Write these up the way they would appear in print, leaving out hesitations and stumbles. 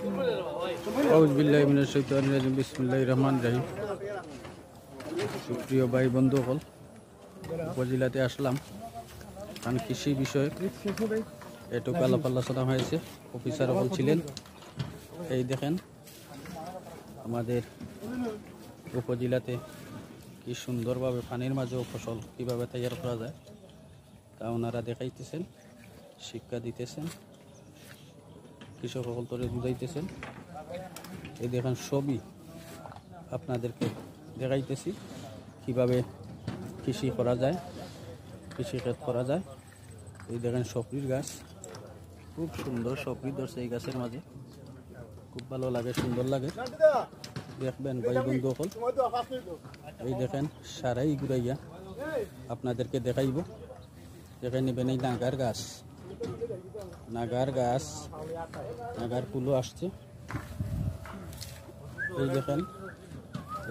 আউযুবিল্লাহি মিনাশ শাইতানির রাজিম। বিসমিল্লাহির রহমানির রহিম। সুপ্রিয় ভাই বন্ধুসকল, উপজেলাতে আসলাম কারণ কৃষি বিষয়ে এটুকু আলাপ আলোচনা হয়েছে। অফিসার সকল ছিলেন। এই দেখেন আমাদের উপজেলাতে কি সুন্দরভাবে পানির মাঝেও ফসল কীভাবে তৈরি করা যায় তা ওনারা দেখাইতেছেন, শিক্ষা দিতেছেন, কৃষক সকল তরে বুঝাইতেছেন। এই দেখেন সবই আপনাদেরকে দেখাইতেছি কিভাবে কৃষি করা যায়, কৃষিকাজ করা যায়। এই দেখেন সপরির গাছ, খুব সুন্দর সপরি ধরছে এই গাছের মাঝে, খুব ভালো লাগে, সুন্দর লাগে। দেখবেন ভাই বন্ধু সকল, এই দেখেন সারাই ঘুরাইয়া আপনাদেরকে দেখাইব। দেখে নেবেন এই নাগার গাছ, নাগার গাছ, নাগার ফুলও আসছে। এই দেখেন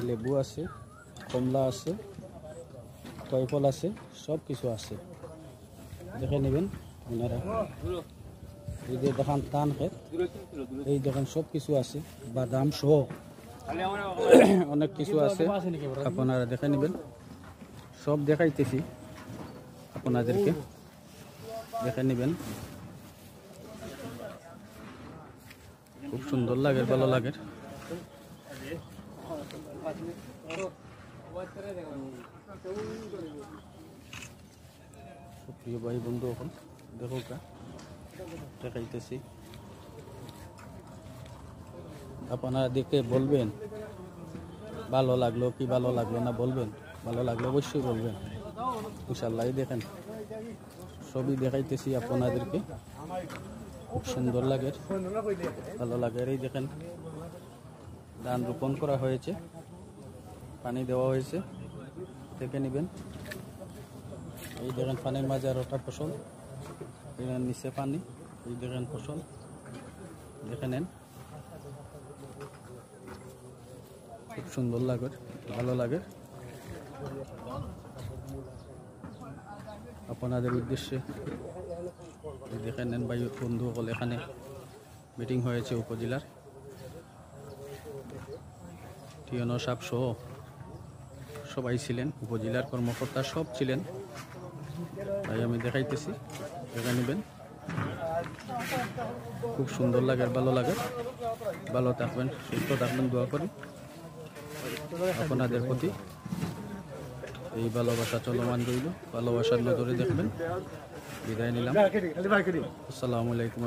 লেবু আছে, কমলা আছে, টয়ফল আছে, সব কিছু আছে। দেখে নেবেন ওনারা। এই যে দেখেন ধান ক্ষেত, এই দেখেন সব কিছু আছে, বাদাম সহ অনেক কিছু আছে। আপনারা দেখে নেবেন, সব দেখাইতেছি আপনাদেরকে, দেখে নেবেন। খুব সুন্দর লাগে, ভালো লাগে। প্রিয় ভাই বন্ধু এখন দেখো দেখাইতেছি, আপনারা দেখে বলবেন ভালো লাগলো কি ভালো লাগলো না, বলবেন। ভালো লাগলো অবশ্যই বলবেন ইনশাআল্লাহ। দেখেন সবই দেখাইতেছি আপনাদেরকে, খুব সুন্দর লাগে, ভালো লাগে। এই দেখেন ধান রোপণ করা হয়েছে, পানি দেওয়া হয়েছে, দেখে নেবেন। এই দেখেন পানির মাঝে আর ওটা ফসল, নিচে পানি, এই দেখেন ফসল, দেখে নেন। খুব সুন্দর লাগে, ভালো লাগে। আপনাদের উদ্দেশ্যে দেখে নেন ভাই বন্ধু সকল, এখানে মিটিং হয়েছে উপজেলার, টিএনও সাহেব সহ সবাই ছিলেন, উপজেলার কর্মকর্তা সব ছিলেন। তাই আমি দেখাইতেছি, দেখে নেবেন। খুব সুন্দর লাগে, ভালো লাগে। ভালো থাকবেন, সুস্থ থাকবেন, দোয়া করি আপনাদের প্রতি। এই ভালোবাসা চলমান রইল, ভালোবাসার নজরে দেখবেন। বিদায় নিলাম, আসসালামু আলাইকুম।